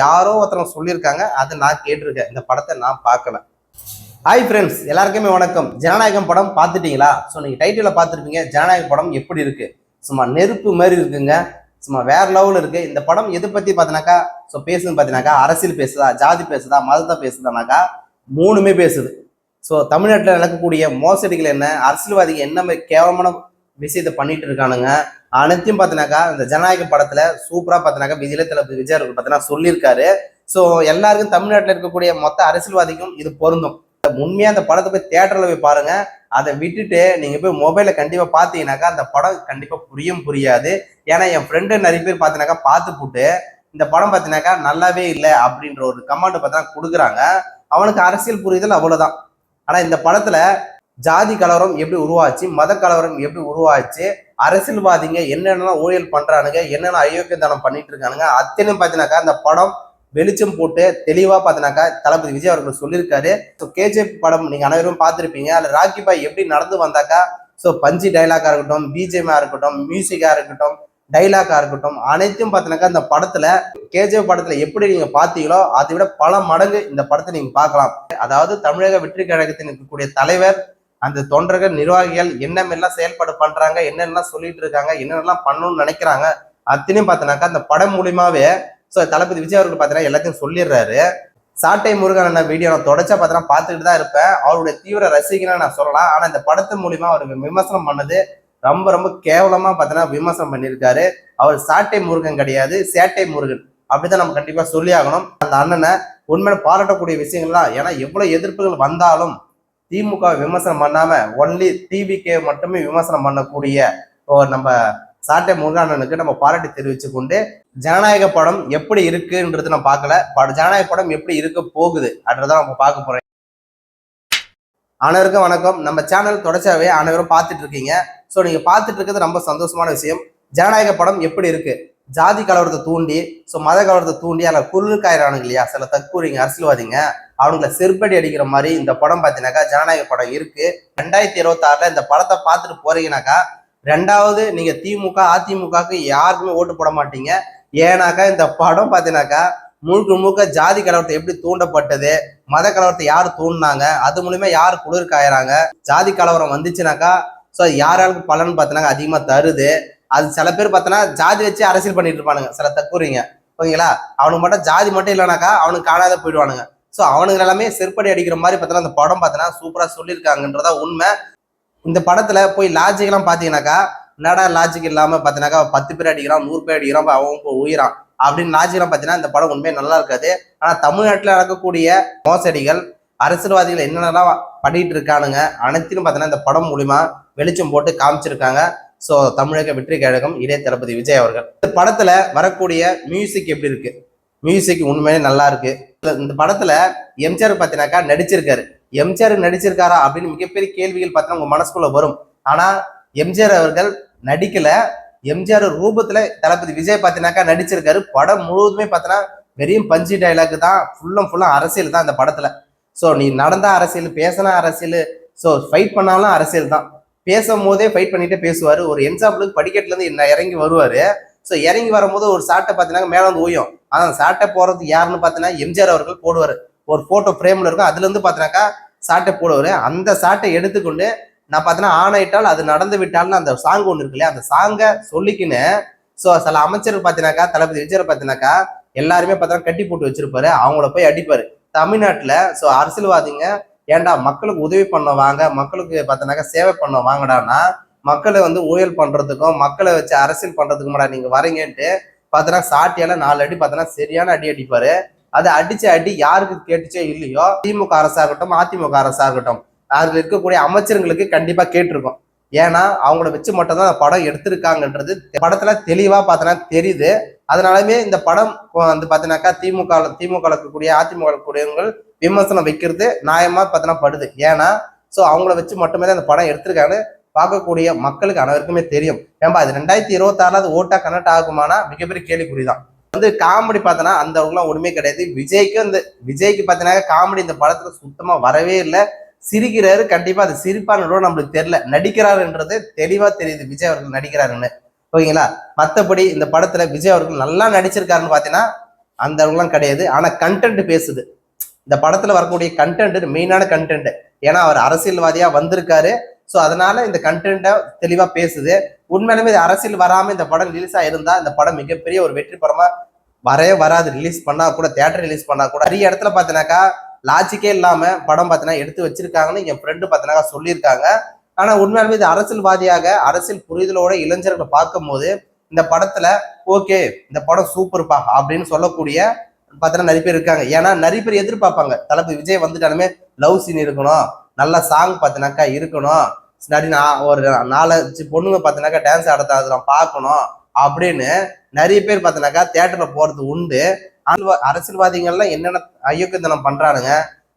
யாரோ ஒருத்தவங்க சொல்லியிருக்காங்க, அதை நான் கேட்டிருக்கேன். இந்த படத்தை நான் பார்க்கல. ஹாய் ஃப்ரெண்ட்ஸ், எல்லாருக்குமே வணக்கம். ஜனநாயகம் படம் பார்த்துட்டீங்களா? ஸோ நீங்கள் டைட்டில் பார்த்துருப்பீங்க. ஜனநாயகம் படம் எப்படி இருக்கு? சும்மா நெருப்பு மாதிரி இருக்குங்க. சும்மா வேற லெவலில் இருக்கு. இந்த படம் எதை பற்றி பார்த்தீங்கன்னாக்கா, ஸோ பேசுன்னு பார்த்தீங்கன்னாக்கா, அரசியல் பேசுதா, ஜாதி பேசுதா, மதத்தை பேசுதானாக்கா, மூணுமே பேசுது. ஸோ தமிழ்நாட்டில் நடக்கக்கூடிய மோசடிகள் என்ன, அரசியல்வாதிகள் என்ன மாதிரி கேவலமான விஷயத்தை பண்ணிட்டு இருக்கானுங்க, அனைத்தையும் பார்த்தீங்கன்னாக்கா இந்த ஜனநாயகம் படத்துல சூப்பரா பார்த்தீங்கன்னாக்கா விஜய் தளபதி விஜய் அவர்கள் பார்த்தீங்கன்னா சொல்லியிருக்காரு. ஸோ எல்லாருக்கும் தமிழ்நாட்டில் இருக்கக்கூடிய மொத்த அரசியல்வாதிக்கும் இது பொருந்தும். உண்மையா அந்த படத்தை போய் தியேட்டர்ல போய் பாருங்க. அதை விட்டுட்டு நீங்க போய் மொபைல கண்டிப்பா பாத்தீங்கன்னாக்கா அந்த படம் கண்டிப்பா புரியாது. ஏன்னா என் ஃப்ரெண்டு நிறைய பேர் பாத்தீங்கன்னாக்கா பார்த்து போட்டு இந்த படம் பார்த்தீங்கன்னாக்கா நல்லாவே இல்லை அப்படின்ற ஒரு கமெண்ட் பார்த்தீங்கன்னா கொடுக்குறாங்க. அவனுக்கு அரசியல் புரிதல் அவ்வளவுதான். ஆனா இந்த படத்துல ஜாதி கலவரம் எப்படி உருவாச்சு, மத கலவரம் எப்படி உருவாச்சு, அரசியல்வாதிங்க என்னென்னலாம் ஊழல் பண்றானுங்க, என்னென்ன அயோக்கியத்தனம் பண்ணிட்டு இருக்கானுங்க, அத்தனையும் பார்த்தீங்கன்னாக்கா அந்த படம் வெளிச்சம் போட்டு தெளிவா பார்த்தீங்கன்னாக்கா தளபதி விஜய் அவர்கள் சொல்லியிருக்காரு. ஸோ கேஜிஎஃப் படம் நீங்க அனைவரும் பார்த்துருப்பீங்க. அதில் ராக்கி பாய் எப்படி நடந்து வந்தாக்கா, ஸோ பஞ்சி டைலாக்கா இருக்கட்டும், பிஜிஎம்ஆ இருக்கட்டும், மியூசிக்கா இருக்கட்டும், டைலாக்கா இருக்கட்டும், அனைத்தும் பார்த்தீங்கன்னாக்கா இந்த படத்துல கேஜிஎஃப் படத்துல எப்படி நீங்க பார்த்தீங்களோ அதை விட பல மடங்கு இந்த படத்தை நீங்க பார்க்கலாம். அதாவது தமிழக வெற்றி கழகத்தின் இருக்கக்கூடிய தலைவர், அந்த தொண்டர்கள், நிர்வாகிகள் என்னமெல்லாம் செயல்பாடு பண்றாங்க, என்னென்னலாம் சொல்லிட்டு இருக்காங்க, என்னென்னலாம் பண்ணணும்னு நினைக்கிறாங்க, அத்தனையும் பார்த்தீங்கன்னாக்கா அந்த படம் மூலியமாவே ஸோ தளபதி விஜய் அவர்கள் பார்த்தீங்கன்னா எல்லாத்தையும் சொல்லிடுறாரு. சாட்டை முருகன் வீடியோ நான் தொடர்ச்சியா பார்த்தீங்கன்னா பார்த்துக்கிட்டு தான் இருப்பேன். அவருடைய தீவிர ரசிகனை நான் சொல்லலாம். ஆனா இந்த படத்து மூலியமா அவருக்கு விமர்சனம் பண்ணது ரொம்ப ரொம்ப கேவலமா பார்த்தீங்கன்னா விமர்சனம் பண்ணியிருக்காரு. அவர் சாட்டை முருகன் கிடையாது, சேட்டை முருகன் அப்படிதான் நம்ம கண்டிப்பா சொல்லி ஆகணும். அந்த அண்ணனை உண்மையில பாராட்டக்கூடிய விஷயங்கள்லாம். ஏன்னா எவ்வளவு எதிர்ப்புகள் வந்தாலும் திமுக விமர்சனம் பண்ணாம ஒன்லி டிவிக்கு மட்டுமே விமர்சனம் பண்ணக்கூடிய நம்ம சாட்டை முருகானனுக்கு நம்ம பாராட்டி தெரிவிச்சு கொண்டு ஜனநாயக படம் எப்படி இருக்குன்றது நம்ம பார்க்கல. ஜனநாயக படம் எப்படி இருக்க போகுது அப்படின்றத நம்ம பார்க்க போறோம். அனைவருக்கும் வணக்கம். நம்ம சேனல் தொடர்ச்சியாவே அனைவரும் பார்த்துட்டு இருக்கீங்க. ஸோ நீங்க பார்த்துட்டு இருக்கிறது ரொம்ப சந்தோஷமான விஷயம். ஜனநாயக படம் எப்படி இருக்கு? ஜாதி கலவரத்தை தூண்டி, ஸோ மத கலவரத்தை தூண்டி அதில் குளிர்காயிறானுங்க இல்லையா சில தற்கூறிங்க அரசியல்வாதிங்க, அவனுங்களை செருப்படி அடிக்கிற மாதிரி இந்த படம் பார்த்தீங்கன்னாக்கா ஜனநாயக படம் இருக்கு. 2026 இந்த படத்தை பார்த்துட்டு போறீங்கன்னாக்கா ரெண்டாவது நீங்க திமுக அதிமுகவுக்கு யாருக்குமே ஓட்டு போட மாட்டீங்க. ஏன்னாக்கா இந்த படம் பார்த்தீங்கன்னாக்கா முழுக்க ஜாதி கலவரத்தை எப்படி தூண்டப்பட்டது, மத கலவரத்தை யாரு தூண்டினாங்க, அது மூலியமா யாரு குளிர்காயிறாங்க, ஜாதி கலவரம் வந்துச்சுனாக்கா ஸோ யாராருக்கு பலன் பார்த்தீங்கன்னா அதிகமா தருது. அது சில பேர் பார்த்தோன்னா ஜாதி வச்சு அரசியல் பண்ணிட்டு இருப்பானுங்க சில தற்கூறிங்க, ஓகேங்களா? அவனுக்கு மட்டும் ஜாதி மட்டும் இல்லைனாக்கா அவனுக்கு காணாத போயிடுவானுங்க. ஸோ அவனுங்க எல்லாமே செருப்படி அடிக்கிற மாதிரி பார்த்தோன்னா அந்த படம் பார்த்தோன்னா சூப்பரா சொல்லியிருக்காங்கன்றதா உண்மை. இந்த படத்துல போய் லாஜிக்கெல்லாம் பார்த்தீங்கன்னாக்கா என்னடா லாஜிக் இல்லாம பார்த்தீங்கன்னாக்கா 10 பேர் அடிக்கிறான், 100 பேர் அடிக்கிறான், அவங்க உயிரான் அப்படின்னு லாஜிக்கெல்லாம் பார்த்தீங்கன்னா இந்த படம் உண்மையை நல்லா இருக்காது. ஆனா தமிழ்நாட்டில் நடக்கக்கூடிய மோசடிகள், அரசியல்வாதிகள் என்னென்னலாம் பண்ணிட்டு இருக்கானுங்க அனைத்தையும் பார்த்தீங்கன்னா இந்த படம் மூலியமா வெளிச்சம் போட்டு காமிச்சிருக்காங்க. ஸோ தமிழக வெற்றி கழகம் இளைய தளபதி விஜய் அவர்கள். இந்த படத்துல வரக்கூடிய மியூசிக் எப்படி இருக்கு? மியூசிக் உண்மையிலே நல்லா இருக்கு. இந்த படத்துல எம்ஜிஆர் பார்த்தீங்கன்னாக்கா நடிச்சிருக்காரு. எம்ஜிஆர் நடிச்சிருக்காரா அப்படின்னு மிகப்பெரிய கேள்விகள் பார்த்தீங்கன்னா உங்க மனசுக்குள்ள வரும். ஆனா எம்ஜிஆர் அவர்கள் நடிக்கல. எம்ஜிஆர் ரூபத்துல தளபதி விஜய் பார்த்தீங்கன்னாக்கா நடிச்சிருக்காரு. படம் முழுவதுமே பார்த்தீங்கன்னா வெறும் பஞ்சி டைலாக் தான், ஃபுல்லா அரசியல் தான் இந்த படத்துல. ஸோ நீ நடந்தா அரசியல், பேசினா அரசியல், ஸோ ஃபைட் பண்ணாலும் அரசியல் தான். பேசும் போதே ஃபைட் பண்ணிட்டே பேசுவாரு. ஒரு எக்ஸாம்பிளுக்கு படிக்கட்டுல இருந்து இறங்கி வருவாரு. ஸோ இறங்கி வரும்போது ஒரு சாட்டை பார்த்தீங்கன்னா மேலே வந்து ஓயும். ஆனால் சாட்டை போறது யாருன்னு பார்த்தீங்கன்னா எம்ஜிஆர் அவர்கள் போடுவார். ஒரு போட்டோ ஃப்ரேம்ல இருக்கும், அதுல இருந்து பார்த்தீங்கன்னாக்கா சாட்டை போடுவாரு. அந்த சாட்டை எடுத்துக்கொண்டு நான் பார்த்தீங்கன்னா ஆணையிட்டால் அது நடந்து விட்டால்னு அந்த சாங் ஒன்று இருக்கு இல்லையா, அந்த சாங்கை சொல்லிக்கின்னு ஸோ சில அமைச்சர்கள் பார்த்தீங்கன்னாக்கா தளபதி விஜய் பார்த்தீங்கன்னாக்கா எல்லாருமே பார்த்தீங்கன்னா கட்டி போட்டு வச்சிருப்பாரு. அவங்கள போய் அடிப்பாரு. தமிழ்நாட்டில் ஸோ அரசியல்வாதிங்க ஏன்டா மக்களுக்கு உதவி பண்ண வாங்க, மக்களுக்கு பார்த்தீங்கன்னாக்கா சேவை பண்ண வாங்கடான்னா மக்களை வந்து ஊழல் பண்றதுக்கும் மக்களை வச்சு அரசியல் பண்றதுக்குமாடா நீங்க வரீங்கன்ட்டு பார்த்தீங்கன்னா சாட்டியால 4 அடி பார்த்தீங்கன்னா சரியான அடி அடிப்பாரு. அதை அடிச்ச அடி யாருக்கு கேட்டுச்சோ இல்லையோ, திமுக அரசாகட்டும் அதிமுக அரசாகட்டும் அதுல இருக்கக்கூடிய அமைச்சர்களுக்கு கண்டிப்பா கேட்டிருக்கும். ஏன்னா அவங்கள வச்சு மட்டும் தான் படம் எடுத்திருக்காங்கன்றது படத்துல தெளிவா பார்த்தோன்னா தெரியுது. அதனாலுமே இந்த படம் வந்து பார்த்தீங்கன்னாக்கா திமுக இருக்கக்கூடிய அதிமுக இருக்கக்கூடியவங்க விமர்சனம் வைக்கிறது நியாயமா பார்த்தோன்னா படுது. ஏன்னா ஸோ அவங்கள வச்சு மட்டுமே தான் இந்த படம் எடுத்திருக்காங்க. பார்க்கக்கூடிய மக்களுக்கு அனைவருக்குமே தெரியும். ஏன்பா இது 2026 ஓட்டா கனெக்ட் ஆகுமானா மிகப்பெரிய கேள்விக்குறிதான். வந்து காமெடி பார்த்தோன்னா அந்த அளவுக்குலாம் ஒண்ணுமே கிடையாது. விஜய்க்கு பார்த்தீங்கன்னா காமெடி இந்த படத்துல சுத்தமா வரவே இல்லை. சிரிக்கிறாரு, கண்டிப்பா அது சிரிப்பானோ நம்மளுக்கு தெரியல. நடிக்கிறாருன்றது தெளிவா தெரியுது விஜய் அவர்கள் நடிக்கிறாருன்னு, ஓகேங்களா? மற்றபடி இந்த படத்துல விஜய் அவர்கள் நல்லா நடிச்சிருக்காருன்னு பாத்தீங்கன்னா அந்த அளவுக்குலாம் கிடையாது. ஆனா கண்டென்ட் பேசுது. இந்த படத்துல வரக்கூடிய கண்டென்ட் மெயினான கண்டென்ட். ஏன்னா அவர் அரசியல்வாதியா வந்திருக்காரு. ஸோ அதனால இந்த கண்டென்ட்டை தெளிவா பேசுது. உண்மையிலுமே இது அரசியல் வராம இந்த படம் ரிலீஸ் ஆயிருந்தா இந்த படம் மிகப்பெரிய ஒரு வெற்றி படமா வராது. ரிலீஸ் பண்ணா கூட, தியேட்டர் ரிலீஸ் பண்ணா கூட நிறைய இடத்துல பாத்தீங்கன்னாக்கா லாஜிக்கே இல்லாம படம் பார்த்தீங்கன்னா எடுத்து வச்சிருக்காங்கன்னு என் ஃப்ரெண்டு பார்த்தீங்கன்னா சொல்லியிருக்காங்க. ஆனா உண்மையாலுமே இது அரசியல்வாதியாக அரசியல் புரிதலோட இளைஞர்களை பார்க்கும் போது இந்த படத்துல ஓகே இந்த படம் சூப்பர்ப்பா அப்படின்னு சொல்லக்கூடிய பார்த்தீங்கன்னா நிறைய பேர் இருக்காங்க. ஏன்னா நிறைய பேர் எதிர்பார்ப்பாங்க, தளபதி விஜய் வந்துட்டாலுமே லவ் சீன் இருக்கணும், நல்ல சாங் பார்த்தீங்கன்னாக்கா இருக்கணும், ஒரு 4-5 பொண்ணுங்க பார்த்தீங்கன்னாக்கா டான்ஸ் ஆடுறத பார்க்கணும் அப்படின்னு நிறைய பேர் பார்த்தீங்கன்னாக்கா தியேட்டர்ல போறது உண்டு. அரசியல்வாதிகள்லாம் என்னென்ன அயோக்கியத்தனம் பண்றானுங்க,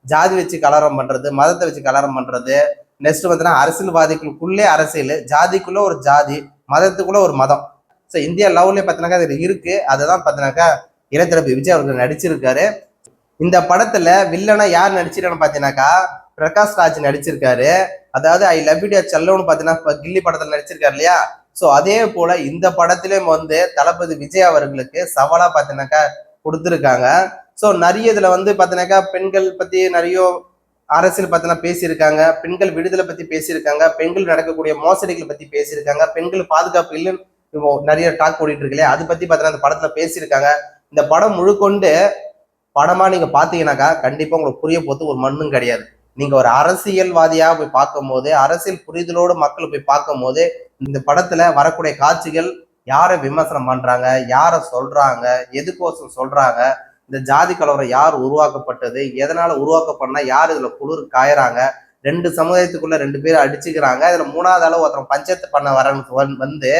ஜாதி வச்சு கலவரம் பண்றது, மதத்தை வச்சு கலவரம் பண்றது. நெக்ஸ்ட் பார்த்தீங்கன்னா அரசியல்வாதிகளுக்குள்ளே அரசியல், ஜாதிக்குள்ள ஒரு ஜாதி, மதத்துக்குள்ள ஒரு மதம். ஸோ இந்தியா லெவல்லே பார்த்தீங்கன்னாக்கா அது இருக்கு. அதுதான் பார்த்தீங்கன்னாக்கா இளையதளபதி விஜய் அவர்கள் நடிச்சிருக்காரு. இந்த படத்துல வில்லனா யார் நடிச்சிருக்கான்னு பார்த்தீங்கன்னாக்கா பிரகாஷ் ராஜ் நடிச்சிருக்காரு. அதாவது ஐ லவ் யூ டியர் செல்லோன்னு பார்த்தீங்கன்னா கில்லி படத்துல நடிச்சிருக்காரு இல்லையா. ஸோ அதே போல இந்த படத்திலும் வந்து தளபதி விஜய் அவர்களுக்கு சவாலா பார்த்தீங்கன்னாக்கா கொடுத்துருக்காங்க. ஸோ நிறைய இதுல வந்து பார்த்தீங்கன்னாக்கா பெண்கள் பத்தி நிறைய அரசியல் பார்த்தீங்கன்னா பேசியிருக்காங்க, பெண்கள் விடுதலை பத்தி பேசியிருக்காங்க, பெண்கள் நடக்கக்கூடிய மோசடிகளை பத்தி பேசியிருக்காங்க, பெண்கள் பாதுகாப்பு இல்லைன்னு நிறைய டாக் ஓடிட்டு இருக்கு இல்லையா, அது பத்தி பார்த்தீங்கன்னா இந்த படத்துல பேசியிருக்காங்க. இந்த படம் முழுக்கொண்டு படமா நீங்க பாத்தீங்கன்னாக்கா கண்டிப்பா உங்களுக்கு புரிய போது ஒரு மண்ணும் கிடையாது. நீங்க ஒரு அரசியல்வாதியா போய் பார்க்கும் போது, அரசியல் புரிதலோடு மக்கள் போய் பார்க்கும் போது இந்த படத்துல வரக்கூடிய காட்சிகள் யாரை விமர்சனம் பண்றாங்க, யாரை சொல்றாங்க, எதுக்கோசம் சொல்றாங்க, இந்த ஜாதி கலவரம் யார் உருவாக்கப்பட்டது, எதனால உருவாக்கப்படனா, யார் இதுல குளிர் காயறாங்க, 2 சமுதாயத்துக்குள்ள 2 பேர் அடிச்சுக்கிறாங்க, இதுல 3வது அளவு ஒருத்தன் பஞ்சாயத்து பண்ண வரன்னு வந்து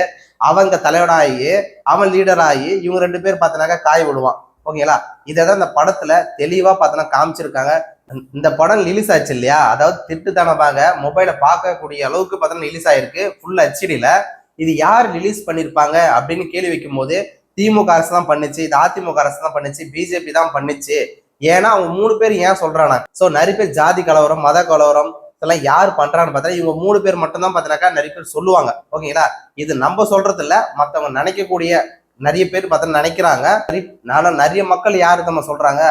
அவங்க தலைவனாகி அவன் லீடர் ஆகி இவங்க 2 பேர் பார்த்தனாக்கா காய விடுவான். ஓகேங்களா, இதான் இந்த படத்துல தெளிவா பார்த்தோன்னா காமிச்சிருக்காங்க. இந்த படம் ரிலீஸ் ஆச்சு இல்லையா, அதாவது திட்டுத்தனமாக மொபைலை பார்க்கக்கூடிய அளவுக்கு பார்த்தோன்னா ரிலீஸ் ஆயிருக்கு ஃபுல் ஹெச்டில. இது யார் ரிலீஸ் பண்ணிருப்பாங்க அப்படின்னு கேள்வி வைக்கும் போது திமுக அரசு தான் பண்ணுச்சு, இது அதிமுக அரசு தான் பண்ணுச்சு, பிஜேபி தான் பண்ணுச்சு. ஏன்னா அவங்க 3 பேர் ஏன் சொல்றானா, ஸோ நிறைய பேர் ஜாதி கலவரம், மத கலவரம் இதெல்லாம் யார் பண்றான்னு பார்த்தா இவங்க 3 பேர் மட்டும் தான் பார்த்தீங்கன்னாக்கா நிறைய பேர் சொல்லுவாங்க. ஓகேங்களா, இது நம்ம சொல்றது இல்ல, மற்றவங்க நினைக்கக்கூடிய நிறைய பேர் பார்த்தா நினைக்கிறாங்க. நானும் நிறைய மக்கள் யாரு நம்ம சொல்றாங்க,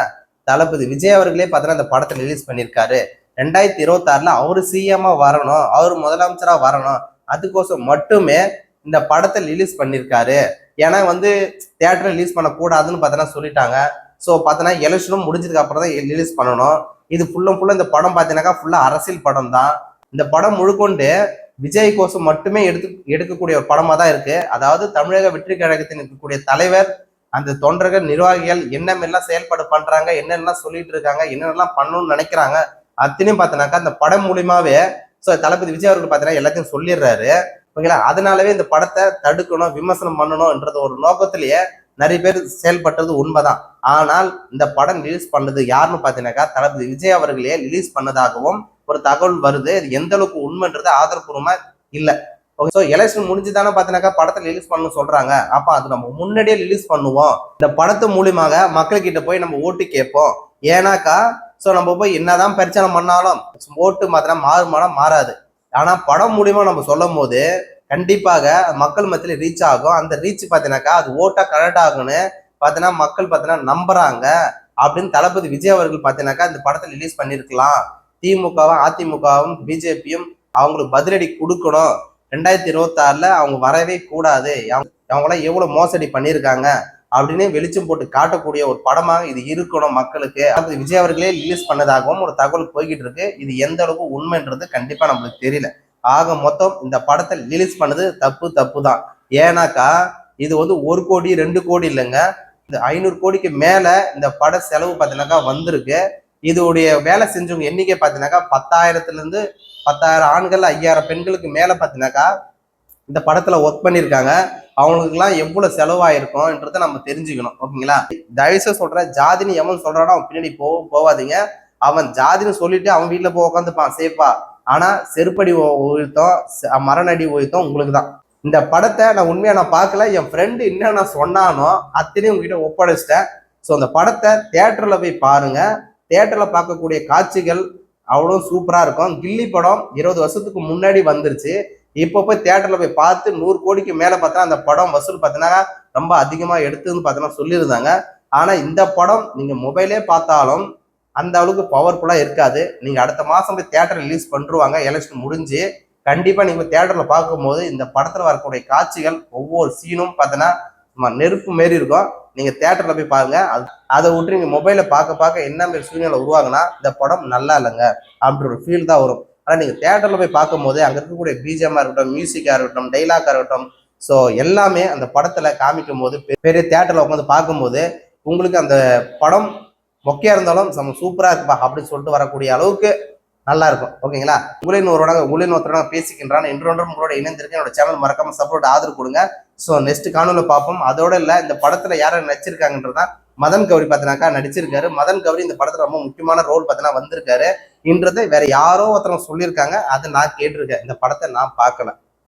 தளபதி விஜய் அவர்களே பார்த்தீங்கன்னா இந்த படத்தை ரிலீஸ் பண்ணியிருக்காரு. 2026ல அவரு சிஎம்மா வரணும், அவரு முதலமைச்சரா வரணும், அதுக்கோசம் மட்டுமே இந்த படத்தை ரிலீஸ் பண்ணியிருக்காரு. ஏன்னா வந்து தியேட்டர் ரிலீஸ் பண்ணக்கூடாதுன்னு பார்த்தோன்னா சொல்லிட்டாங்க. ஸோ பார்த்தோன்னா எலெக்ஷனும் முடிஞ்சதுக்கு அப்புறம் தான் ரிலீஸ் பண்ணணும். இது ஃபுல்லாக இந்த படம் பார்த்தீங்கன்னாக்கா ஃபுல்லாக அரசியல் படம் தான். இந்த படம் முழுக்கொண்டு விஜய் கோசம் மட்டுமே எடுக்கக்கூடிய ஒரு படமா தான் இருக்கு. அதாவது தமிழக வெற்றி கழகத்தின் இருக்கக்கூடிய தலைவர், அந்த தொண்டர்கள், நிர்வாகிகள் என்னமெல்லாம் செயல்பாடு பண்றாங்க, என்னென்னலாம் சொல்லிட்டு இருக்காங்க, என்னென்னலாம் பண்ணணும்னு நினைக்கிறாங்க, அத்தனையும் பார்த்தோன்னாக்கா இந்த படம் மூலியமாவே ஸோ தளபதி விஜய் அவர்கள் பார்த்தீங்கன்னா எல்லாத்தையும் சொல்லிடுறாரு. ஓகேங்களா, அதனாலவே இந்த படத்தை தடுக்கணும், விமர்சனம் பண்ணணும்ன்றது ஒரு நோக்கத்திலேயே நிறைய பேர் செயல்பட்டது உண்மைதான். ஆனால் இந்த படம் ரிலீஸ் பண்ணது யாருன்னு பார்த்தீங்கன்னாக்கா தளபதி விஜய் அவர்களே ரிலீஸ் பண்ணதாகவும் ஒரு தகவல் வருது. இது எந்த அளவுக்கு உண்மைன்றது ஆதாரப்பூர்வமா இல்லை. ஓகே, ஸோ எலெக்ஷன் முடிஞ்சுதானே பார்த்தீங்கன்னாக்கா படத்தை ரிலீஸ் பண்ணணும்னு சொல்றாங்க. அப்போ அது நம்ம முன்னாடியே ரிலீஸ் பண்ணுவோம், இந்த படத்து மூலியமாக மக்கள்கிட்ட போய் நம்ம ஓட்டு கேட்போம். ஏன்னாக்கா ஸோ நம்ம போய் என்னதான் பிரச்சனை பண்ணாலும் ஓட்டு மாத்திரம் மாறுமானா மாறாது. ஆனா படம் மூலியமா நம்ம சொல்லும் போது கண்டிப்பாக மக்கள் மத்தியில ரீச் ஆகும். அந்த ரீச் பார்த்தீங்கன்னாக்கா அது ஓட்டா கனெக்ட் ஆகும்னு பார்த்தீங்கன்னா மக்கள் பார்த்தீங்கன்னா நம்புறாங்க அப்படின்னு தளபதி விஜய் அவர்கள் பார்த்தீங்கன்னாக்கா இந்த படத்தை ரிலீஸ் பண்ணியிருக்கலாம். திமுகவும் அதிமுகவும் பிஜேபியும் அவங்களுக்கு பதிலடி கொடுக்கணும். 2026ல அவங்க வரவே கூடாது, அவங்களாம் எவ்வளவு மோசடி பண்ணியிருக்காங்க அப்படின்னு வெளிச்சம் போட்டு காட்டக்கூடிய ஒரு படமாக இது இருக்கணும் மக்களுக்கு. தளபதி விஜய் அவர்களே ரிலீஸ் பண்ணதாகவும் ஒரு தகவல் போய்கிட்டு இருக்கு. இது எந்த அளவுக்கு உண்மைன்றது கண்டிப்பா நம்மளுக்கு தெரியல. ஆக மொத்தம் இந்த படத்தை ரிலீஸ் பண்ணது தப்பு தான். ஏன்னாக்கா இது வந்து 1 கோடி 2 கோடி இல்லைங்க, இது 500 கோடிக்கு மேல இந்த பட செலவு பார்த்தீங்கன்னாக்கா வந்திருக்கு. இதோடைய வேலை செஞ்சவங்க எண்ணிக்கை பார்த்தீங்கன்னாக்கா 10,000ல இருந்து 10,000 ஆண்கள் 5,000 பெண்களுக்கு மேல பார்த்தீங்கன்னாக்கா இந்த படத்துல ஒர்க் பண்ணியிருக்காங்க. அவங்களுக்குலாம் எவ்வளவு செலவாயிருக்கும்ன்றதை நம்ம தெரிஞ்சுக்கணும். ஓகேங்களா, தயவுசெய்து சொல்றேன், ஜாதின்னு எவன் சொல்றானோ அவன் பின்னாடி போவாதீங்க. அவன் ஜாதின்னு சொல்லிட்டு அவன் வீட்டுல போய் உட்காந்துப்பான் சேஃபா. ஆனா செருப்படி உயர்த்தம், மரணடி உயர்த்தம் உங்களுக்கு தான். இந்த படத்தை நான் உண்மையா நான் பார்க்கல, என் ஃப்ரெண்டு என்னென்ன சொன்னானோ அத்தனையும் உங்ககிட்ட ஒப்படைச்சிட்டேன். ஸோ அந்த படத்தை தியேட்டர்ல போய் பாருங்க. தியேட்டர்ல பார்க்கக்கூடிய காட்சிகள் அவ்வளோ சூப்பரா இருக்கும். கில்லி படம் 20 வருஷத்துக்கு முன்னாடி வந்துருச்சு. இப்போ போய் தியேட்டர்ல போய் பார்த்து 100 கோடிக்கு மேல பார்த்தா அந்த படம் வசூல் பார்த்தீங்கன்னா ரொம்ப அதிகமா எடுத்துன்னு பார்த்தோன்னா சொல்லியிருந்தாங்க. ஆனா இந்த படம் நீங்க மொபைலே பார்த்தாலும் அந்த அளவுக்கு பவர்ஃபுல்லா இருக்காது. நீங்க அடுத்த மாசம் போய் தியேட்டர் ரிலீஸ் பண்ணிருவாங்க எலெக்ஷன் முடிஞ்சு. கண்டிப்பா நீங்க தியேட்டர்ல பார்க்கும்போது இந்த படத்துல வரக்கூடிய காட்சிகள் ஒவ்வொரு சீனும் பார்த்தீங்கன்னா நெருப்பு மாரி இருக்கும். நீங்க தியேட்டர்ல போய் பாருங்க. அதை விட்டு நீங்க மொபைல பார்க்க என்ன மாதிரி சூழ்நிலை உருவாகுனா இந்த படம் நல்லா இல்லைங்க அப்படின்ற ஒரு ஃபீல் தான் வரும். ஆனா நீங்க தியேட்டர்ல போய் பார்க்கும்போது அங்க இருக்கக்கூடிய பிஜிஎம்மா இருக்கட்டும், மியூசிக்கா இருக்கட்டும், டைலாக்கா இருக்கட்டும், ஸோ எல்லாமே அந்த படத்துல காமிக்கும் போது பெரிய தியேட்டர்ல உட்காந்து பார்க்கும்போது உங்களுக்கு அந்த படம் மொக்கையா இருந்தாலும் நம்ம சூப்பரா இருக்குப்பா அப்படின்னு சொல்லிட்டு வரக்கூடிய அளவுக்கு நல்லா இருக்கும். ஓகேங்களா? உங்களின் ஒருத்தரோட பேசிக்கின்றான் என்றொன்றும் உங்களோட இணைந்திருக்கு. என்னோட சேனல் மறக்காம சப்போர்ட் ஆதரவு கொடுங்க. ஸோ நெக்ஸ்ட் காணொலியில பார்ப்போம். அதோட இல்ல இந்த படத்துல யாரும் நடிச்சிருக்காங்கன்றதான் மதன் கௌரி பார்த்தீங்கன்னாக்கா நடிச்சிருக்காரு. மதன் கௌரி இந்த படத்துல ரொம்ப முக்கியமான ரோல் பார்த்தீங்கன்னா வந்திருக்காரு. இன்றதை வேற யாரோ ஒருத்தவங்க சொல்லியிருக்காங்க. அதை நான் கேட்டிருக்கேன். இந்த படத்தை நான் பார்க்கல.